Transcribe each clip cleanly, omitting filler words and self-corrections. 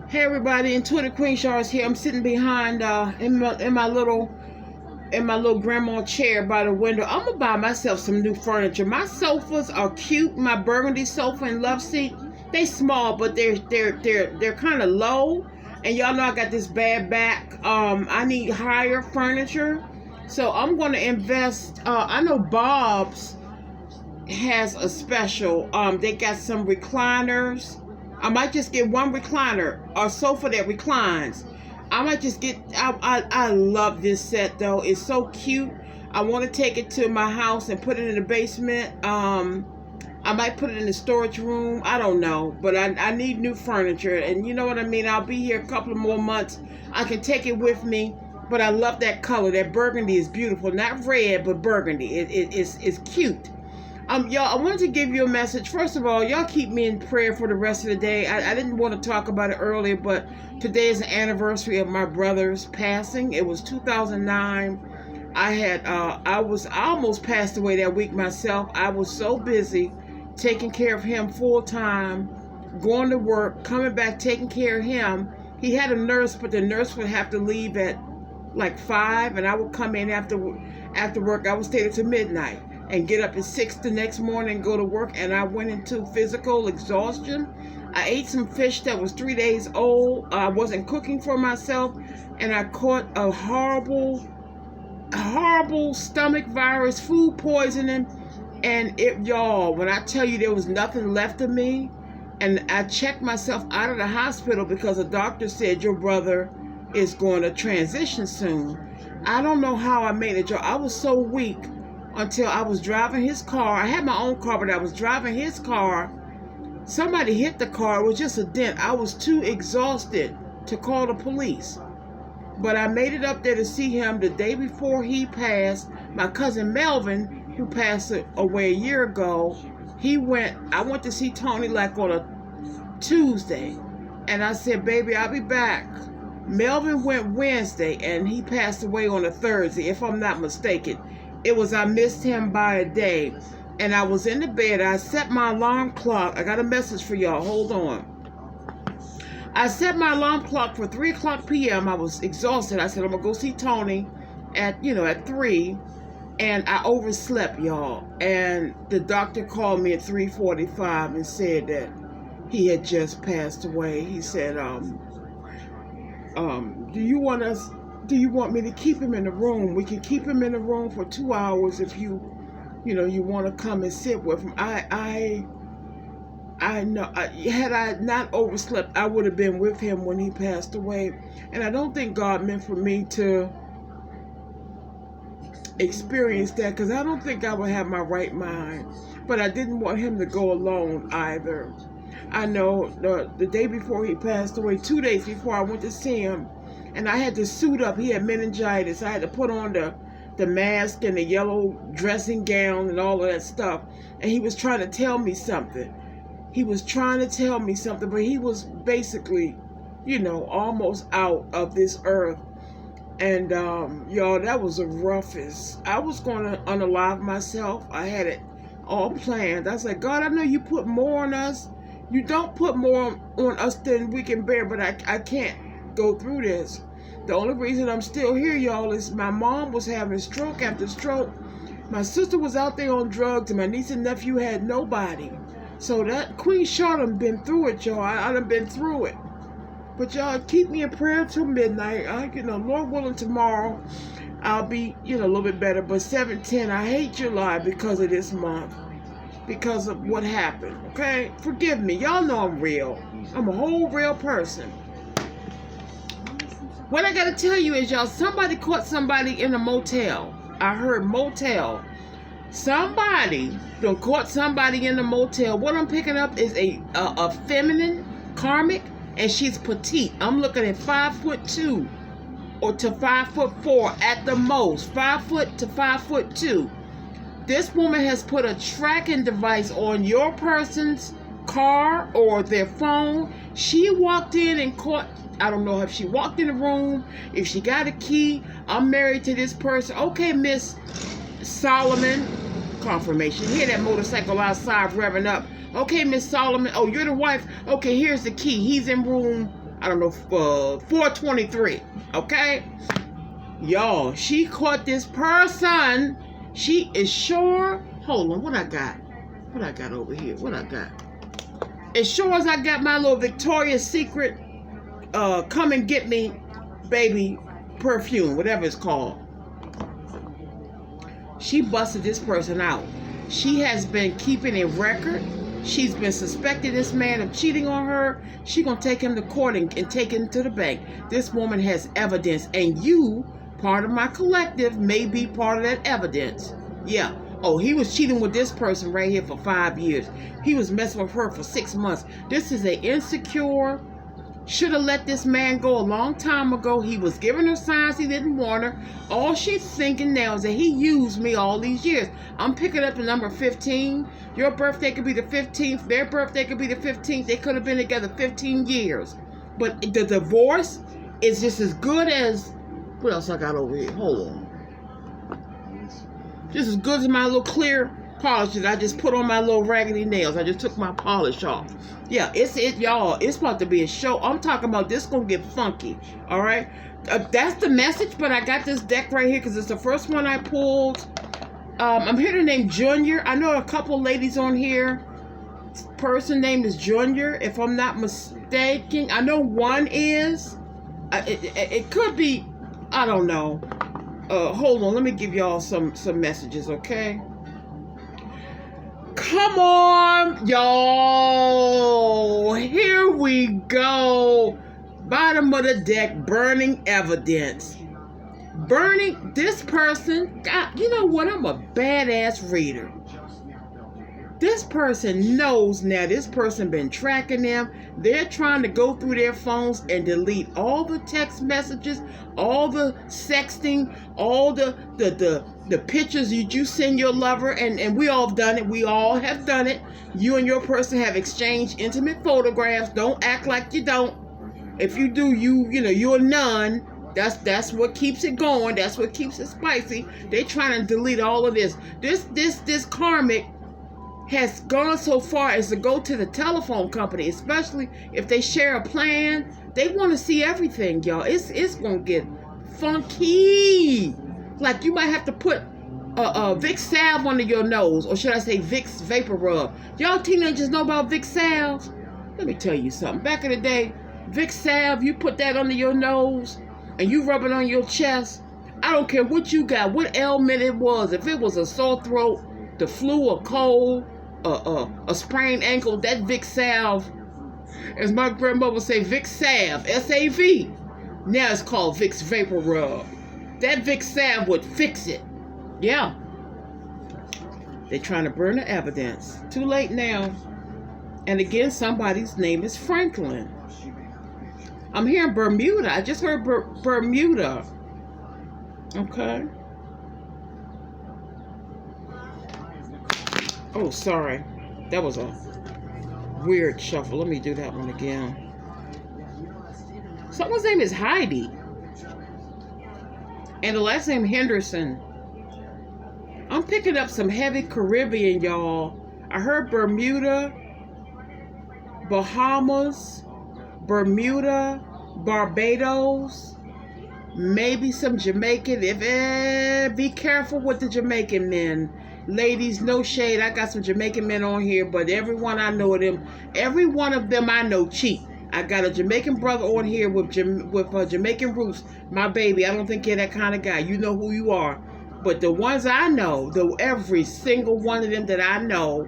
Hey everybody, Intuitive Queen Shars here. I'm sitting behind in my little grandma chair by the window. I'm gonna buy myself some new furniture. My sofas are cute. My burgundy sofa and love seat. They small, but they're kind of low. And y'all know I got this bad back. I need higher furniture, so I'm gonna invest. I know Bob's has a special. They got some recliners. I might just get one recliner or sofa that reclines. I might just get. I love this set though. It's so cute. I want to take it to my house and put it in the basement. I might put it in the storage room. I don't know, but I need new furniture, and you know what I mean. I'll be here a couple of more months. I can take it with me. But I love that color. That burgundy is beautiful. Not red, but burgundy. It's cute. Y'all, I wanted to give you a message. First of all, y'all keep me in prayer for the rest of the day. I didn't want to talk about it earlier, but today is the anniversary of my brother's passing. It was 2009. I almost passed away that week myself. I was so busy taking care of him full time, going to work, coming back, taking care of him. He had a nurse, but the nurse would have to leave at like 5, and I would come in after work. I would stay till midnight and get up at 6 the next morning and go to work, and I went into physical exhaustion. I ate some fish that was 3 days old. I wasn't cooking for myself, and I caught a horrible stomach virus, food poisoning, and y'all, when I tell you there was nothing left of me, and I checked myself out of the hospital because the doctor said your brother is going to transition soon. I don't know how I made it, y'all. I was so weak until I was driving his car. I had my own car, but I was driving his car. Somebody hit the car. It was just a dent. I was too exhausted to call the police. But I made it up there to see him the day before he passed. My cousin Melvin, who passed away a year ago, I went to see Tony like on a Tuesday. And I said, baby, I'll be back. Melvin went Wednesday, and he passed away on a Thursday, if I'm not mistaken. I missed him by a day, and I was in the bed. I set my alarm clock. I got a message for y'all. Hold on. I set my alarm clock for 3 o'clock p.m. I was exhausted. I said, I'm going to go see Tony at 3, and I overslept, y'all. And the doctor called me at 3:45 and said that he had just passed away. He said, do you want me to keep him in the room? We can keep him in the room for 2 hours if you want to come and sit with him. I know, had I not overslept, I would have been with him when he passed away. And I don't think God meant for me to experience that, because I don't think I would have my right mind. But I didn't want him to go alone either. I know the day before he passed away, 2 days before I went to see him, and I had to suit up. He had meningitis. I had to put on the mask and the yellow dressing gown and all of that stuff. And he was trying to tell me something. But he was basically, almost out of this earth. And y'all, that was the roughest. I was going to unalive myself. I had it all planned. I was like, God, I know you put more on us. You don't put more on us than we can bear, but I can't go through this. The only reason I'm still here, y'all, is my mom was having stroke after stroke. My sister was out there on drugs, and my niece and nephew had nobody. So that Queen Shar done been through it, y'all. I done been through it. But y'all, keep me in prayer till midnight. Lord willing, tomorrow I'll be, a little bit better. But 7/10, I hate July because of this month. Because of what happened, okay? Forgive me. Y'all know I'm real. I'm a whole real person. What I gotta tell you is, y'all, somebody caught somebody in a motel. I heard motel. Somebody done caught somebody in a motel. What I'm picking up is a feminine karmic, and she's petite. I'm looking at 5'2" or to 5'4" at the most. 5 foot to 5'2". This woman has put a tracking device on your person's car or their phone. She walked in and caught, I don't know if she walked in the room, if she got a key. I'm married to this person. Okay, Miss Solomon. Confirmation. Hear that motorcycle outside revving up. Okay, Miss Solomon. Oh, you're the wife. Okay, here's the key. He's in room, I don't know, 423. Okay? Y'all, she caught this person. She is sure. Hold on, what I got? What I got over here? What I got? As sure as I got my little Victoria's Secret come and get me baby perfume, whatever it's called. She busted this person out. She has been keeping a record. She's been suspecting this man of cheating on her. She gonna take him to court and take him to the bank. This woman has evidence, and you, part of my collective, may be part of that evidence. Yeah. Oh, he was cheating with this person right here for 5 years. He was messing with her for 6 months. This is a insecure. Should have let this man go a long time ago. He was giving her signs he didn't want her. All she's thinking now is that he used me all these years. I'm picking up the number 15. Your birthday could be the 15th. Their birthday could be the 15th. They could have been together 15 years. But the divorce is just as good as... What else I got over here? Hold on. Just as good as my little clear polish that I just put on my little raggedy nails. I just took my polish off. Yeah, y'all. It's about to be a show. I'm talking about this gonna get funky. All right, that's the message. But I got this deck right here because it's the first one I pulled. I'm here to name Junior. I know a couple ladies on here. Person name is Junior, if I'm not mistaken. I know one is. It could be. I don't know. Hold on. Let me give y'all some messages, okay? Come on, y'all. Here we go. Bottom of the deck, burning evidence. Burning this person. God, you know what? I'm a badass reader. This person knows now. This person been tracking them. They're trying to go through their phones and delete all the text messages, all the sexting, all the pictures you send your lover, and we all have done it. We all have done it. You and your person have exchanged intimate photographs. Don't act like you don't. If you do, you're none. That's what keeps it going. That's what keeps it spicy. They trying to delete all of this. This karmic has gone so far as to go to the telephone company, especially if they share a plan. They want to see everything, y'all. It's gonna get funky. Like you might have to put Vicks salve under your nose, or should I say Vicks vapor rub. Y'all teenagers know about Vicks salve? Let me tell you something. Back in the day, Vicks salve, you put that under your nose and you rub it on your chest. I don't care what you got, what ailment it was. If it was a sore throat, the flu, or cold, a sprained ankle, that Vicks salve, as my grandmother would say, Vicks salve, S-A-V. Now it's called Vicks vapor rub. That Vicks salve would fix it. Yeah. They're trying to burn the evidence. Too late now. And again, somebody's name is Franklin. I'm hearing Bermuda. I just heard Bermuda. Okay. Oh, sorry. That was a weird shuffle. Let me do that one again. Someone's name is Heidi. And the last name Henderson. I'm picking up some heavy Caribbean, y'all. I heard Bermuda, Bahamas, Bermuda, Barbados, maybe some Jamaican. Be careful with the Jamaican men. Ladies, no shade. I got some Jamaican men on here, but every one I know of them, every one of them I know cheat. I got a Jamaican brother on here with Jamaican roots. My baby, I don't think you're that kind of guy. You know who you are. But the ones I know, every single one of them that I know,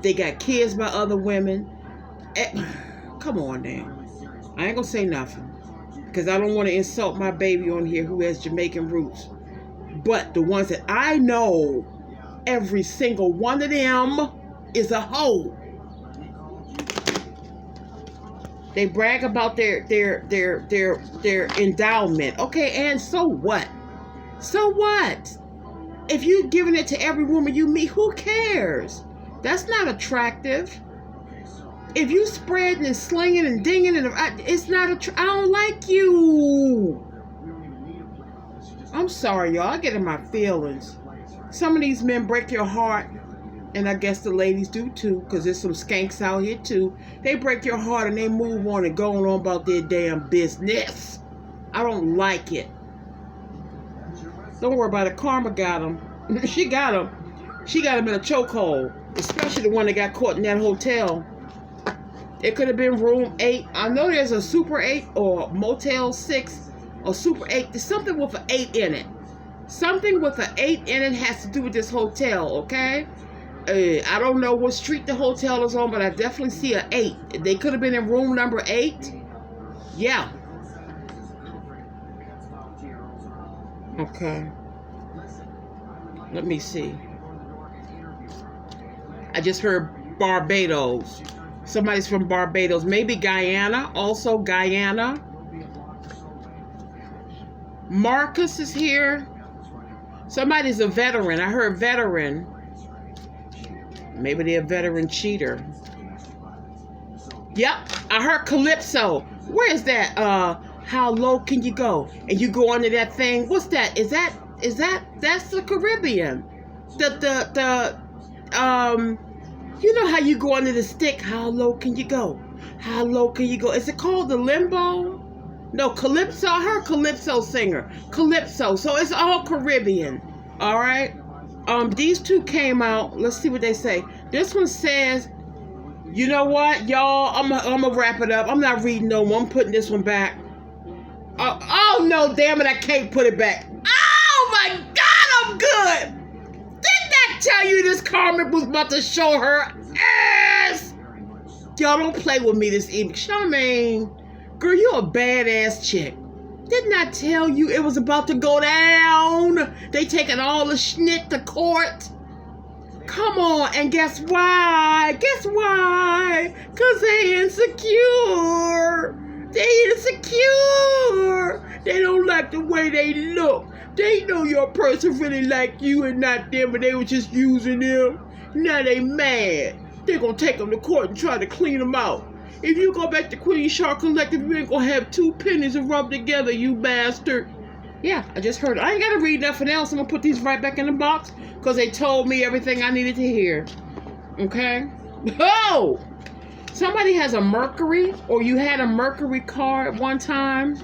they got kids by other women. Come on now. I ain't gonna say nothing, because I don't want to insult my baby on here who has Jamaican roots. But the ones that I know, every single one of them is a hoe. They brag about their endowment. Okay, and so what? So what? If you're giving it to every woman you meet, who cares? That's not attractive. If you spreading and slinging and dinging, it's not I don't like you. I'm sorry, y'all. I get in my feelings. Some of these men break your heart, And I guess the ladies do too, because there's some skanks out here too. They break your heart and they move on and go on about their damn business. I don't like it. Don't worry about it. Karma got him. She got him. She got him in a chokehold. Especially the one that got caught in that hotel. It could have been room 8. I know there's a Super 8 or Motel 6 or Super 8. There's something with an 8 in it. Something with an 8 in it has to do with this hotel, okay? I don't know what street the hotel is on, but I definitely see an 8. They could have been in room number 8. Yeah. Okay. Let me see. I just heard Barbados. Somebody's from Barbados. Maybe Guyana. Also Guyana. Marcus is here. Somebody's a veteran. I heard veteran. Maybe they're a veteran cheater. Yep. I heard Calypso. Where is that? How low can you go? And you go under that thing. What's that? That's the Caribbean. You know how you go under the stick? How low can you go? How low can you go? Is it called the limbo? No, Calypso. I heard Calypso singer. Calypso. So it's all Caribbean. All right. These two came out. Let's see what they say. This one says, you know what, y'all? I'm gonna wrap it up. I'm not reading no one. I'm putting this one back. Oh no, damn it! I can't put it back. Oh my God, I'm good. Didn't I tell you this Carmen was about to show her ass? Y'all don't play with me this evening. Charmaine, girl, you a badass chick. Didn't I tell you it was about to go down? They taking all the schnit to court. Come on, and guess why? Guess why? Because they insecure. They insecure. They don't like the way they look. They know your person really like you and not them, but they were just using them. Now they mad. They're going to take them to court and try to clean them out. If you go back to Queen Shark Collective, you ain't going to have 2 pennies to rub together, you bastard. Yeah, I just heard it. I ain't got to read nothing else. I'm going to put these right back in the box because they told me everything I needed to hear. Okay? Oh! Somebody has a Mercury, or you had a Mercury car at one time.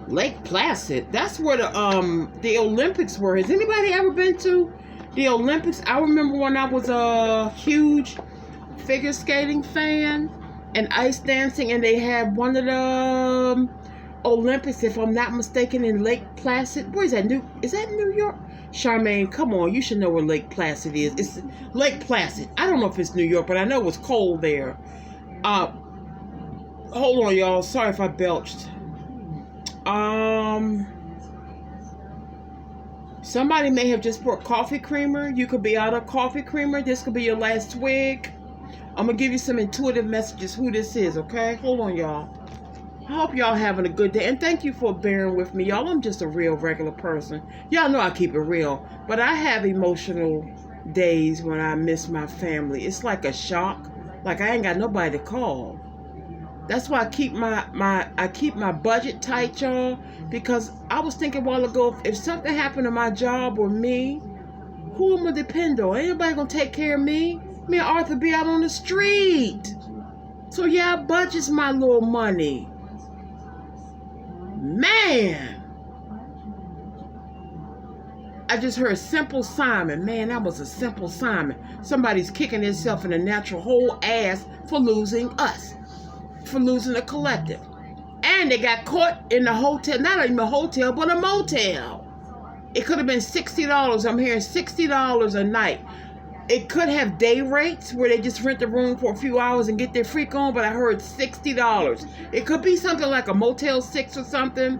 Lake Placid. That's where the Olympics were. Has anybody ever been to the Olympics? I remember when I was a huge figure skating fan and ice dancing, and they had one of the Olympics, if I'm not mistaken, in Lake Placid. Where is that? Is that New York? Charmaine, come on, you should know where Lake Placid is. It's Lake Placid. I don't know if it's New York, but I know it's cold there. Hold on, y'all. Sorry if I belched. Somebody may have just poured coffee creamer. You could be out of coffee creamer. This could be your last twig. I'm gonna give you some intuitive messages who this is, okay? Hold on, y'all. I hope y'all having a good day, and thank you for bearing with me, y'all. I'm just a real regular person. Y'all know I keep it real, but I have emotional days when I miss my family. It's like a shock. Like I ain't got nobody to call. That's why I keep my budget tight, y'all, because I was thinking a while ago, if something happened to my job or me, who am I gonna depend on? Ain't nobody gonna take care of me. Me and Arthur be out on the street. So yeah, budget's my little money. Man, I just heard Simple Simon. Man, that was a Simple Simon. Somebody's kicking himself in the natural whole ass for losing us, for losing the collective. And they got caught in the hotel, not even a hotel, but a motel. It could have been $60. I'm hearing $60 a night. It could have day rates where they just rent the room for a few hours and get their freak on, but I heard $60. It could be something like a Motel 6 or something.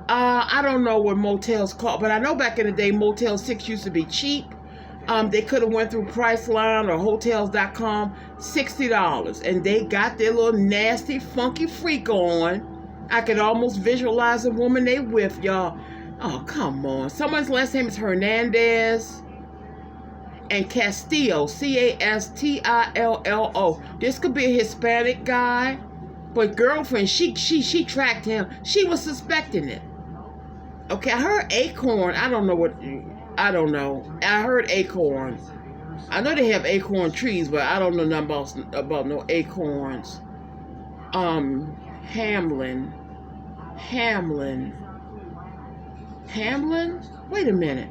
I don't know what motels called, but I know back in the day Motel 6 used to be cheap. They could have went through Priceline or Hotels.com, $60. And they got their little nasty, funky freak on. I could almost visualize the woman they with, y'all. Oh, come on. Someone's last name is Hernandez. And Castillo, Castillo. This could be a Hispanic guy, but girlfriend, she tracked him. She was suspecting it. Okay, I heard Acorn. I don't know. I heard Acorn. I know they have acorn trees, but I don't know nothing about no acorns. Hamlin. Hamlin. Hamlin? Wait a minute.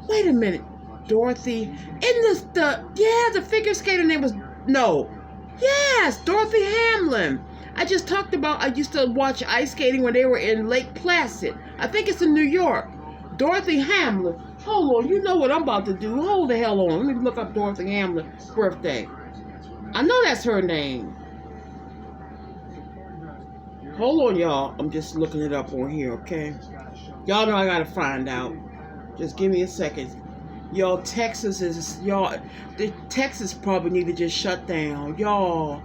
Wait a minute. Dorothy. The figure skater name was, no. Yes, Dorothy Hamlin. I just talked about, I used to watch ice skating when they were in Lake Placid. I think it's in New York. Dorothy Hamlin. Hold on, you know what I'm about to do. Hold the hell on. Let me look up Dorothy Hamlin's birthday. I know that's her name. Hold on, y'all. I'm just looking it up on here, okay? Y'all know I gotta find out. Just give me a second. The Texas probably need to just shut down. Y'all,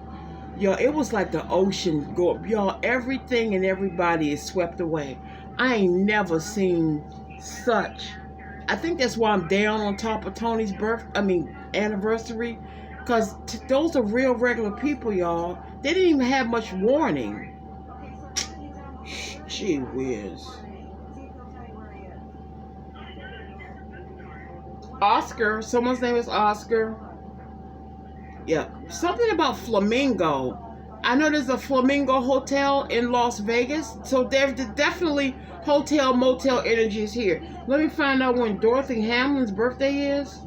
it was like the ocean go up. Y'all, everything and everybody is swept away. I ain't never seen such. I think that's why I'm down on top of Tony's anniversary. Because those are real regular people, y'all. They didn't even have much warning. Gee whiz. Oscar. Someone's name is Oscar. Yeah. Something about Flamingo. I know there's a Flamingo Hotel in Las Vegas. So there's definitely hotel, motel energies here. Let me find out when Dorothy Hamlin's birthday is.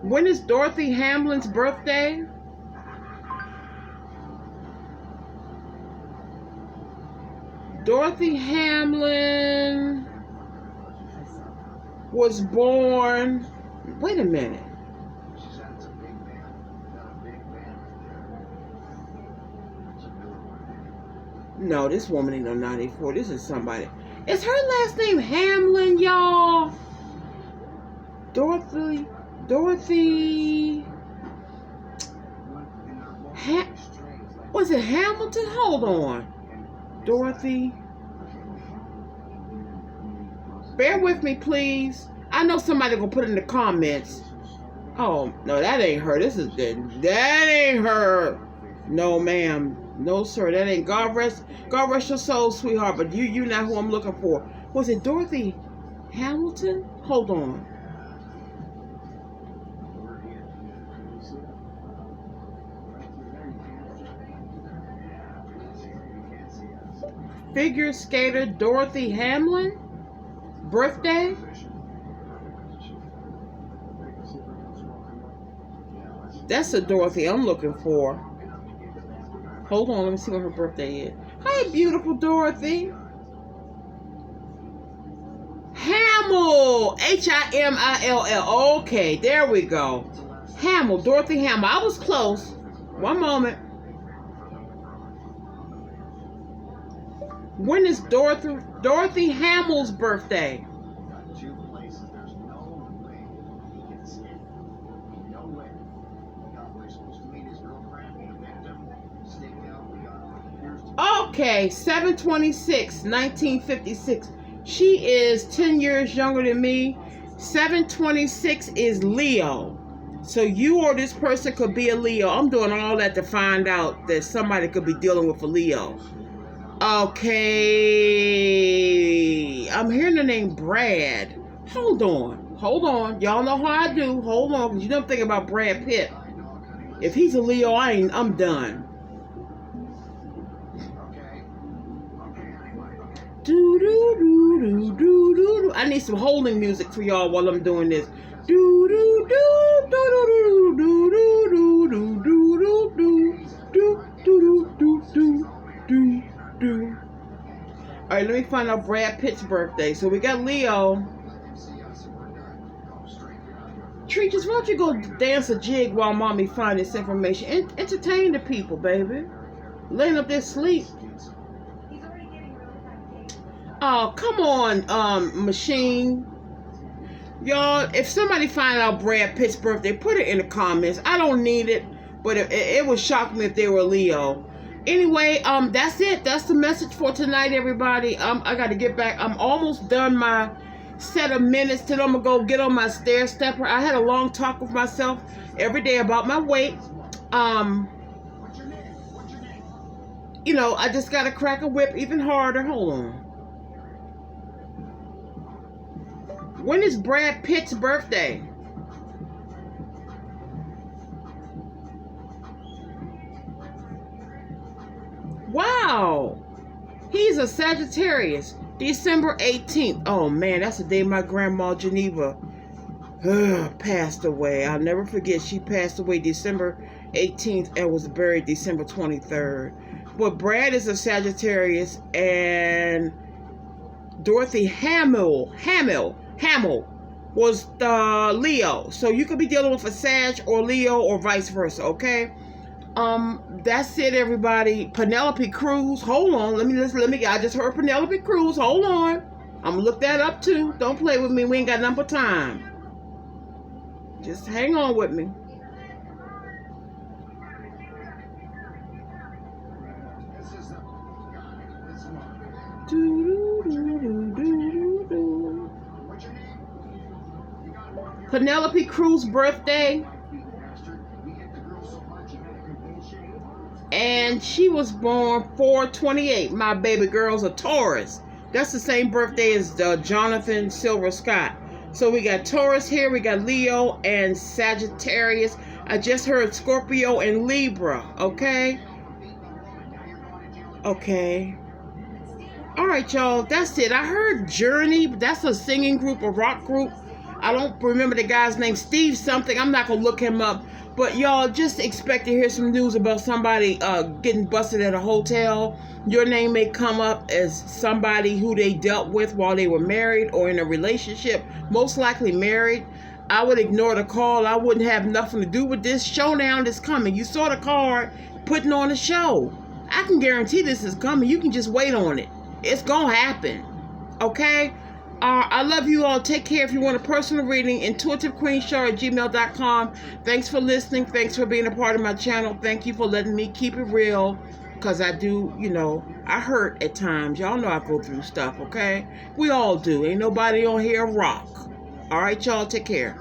When is Dorothy Hamlin's birthday? Dorothy Hamlin was born. Wait a minute. No, this woman ain't no 94. This is somebody. Is her last name Hamlin, y'all? Dorothy. Was it Hamilton? Hold on. Dorothy. Bear with me, please. I know somebody gonna put it in the comments. Oh, no, that ain't her. That ain't her. No, ma'am. No, sir. That ain't. God rest your soul, sweetheart. But you not who I'm looking for. Was it Dorothy Hamilton? Hold on. Figure skater Dorothy Hamlin. Birthday. That's the Dorothy I'm looking for. Hold on, let me see what her birthday is. Hi, beautiful Dorothy. Hamill. Himill. Okay, there we go. Hamill. Dorothy Hamill. I was close. One moment. When is Dorothy Hamill's birthday? Okay, 7/26/1956. She is 10 years younger than me. 7/26 is Leo. So you or this person could be a Leo. I'm doing all that to find out that somebody could be dealing with a Leo. Okay. I'm hearing the name Brad. Hold on. Y'all know how I do. Hold on, because you don't think about Brad Pitt. If he's a Leo, I'm done. I need some holding music for y'all while I'm doing this. All right, let me find out Brad Pitt's birthday. So we got Leo. Treaches, why don't you go dance a jig while mommy finds this information? Entertain the people, baby. Laying up there sleep. Oh, come on, machine. Y'all, if somebody find out Brad Pitt's birthday, put it in the comments. I don't need it, but it would shock me if they were Leo. Anyway, that's it. That's the message for tonight, everybody. I got to get back. I'm almost done my set of minutes till I'm going to go get on my stair stepper. I had a long talk with myself every day about my weight. You know, I just got to crack a whip even harder. Hold on. When is Brad Pitt's birthday? Wow. He's a Sagittarius. December 18th. Oh man, that's the day my grandma Geneva passed away. I'll never forget. She passed away December 18th and was buried December 23rd. But Brad is a Sagittarius, and Dorothy Hamill was the Leo. So you could be dealing with a Sag or Leo or vice versa, okay? That's it, everybody. Penelope Cruz. Hold on. Let me. I just heard Penelope Cruz. Hold on. I'm gonna look that up too. Don't play with me. We ain't got nothing but time. Just hang on with me. Penelope Cruz birthday. And she was born 4/28. My baby girl's a Taurus. That's the same birthday as Jonathan Silver Scott. So we got Taurus here, we got Leo and Sagittarius. I just heard Scorpio and Libra, okay? Okay. All right, y'all, that's it. I heard Journey, but that's a singing group, a rock group. I don't remember the guy's name, Steve something. I'm not going to look him up. But y'all just expect to hear some news about somebody getting busted at a hotel. Your name may come up as somebody who they dealt with while they were married or in a relationship, most likely married. I would ignore the call. I wouldn't have nothing to do with this. Showdown is coming. You saw the card putting on a show. I can guarantee this is coming. You can just wait on it. It's going to happen. Okay? I love you all. Take care. If you want a personal reading, intuitivequeenshar@gmail.com. Thanks for listening. Thanks for being a part of my channel. Thank you for letting me keep it real. Because I do, I hurt at times. Y'all know I go through stuff, okay? We all do. Ain't nobody on here rock. All right, y'all. Take care.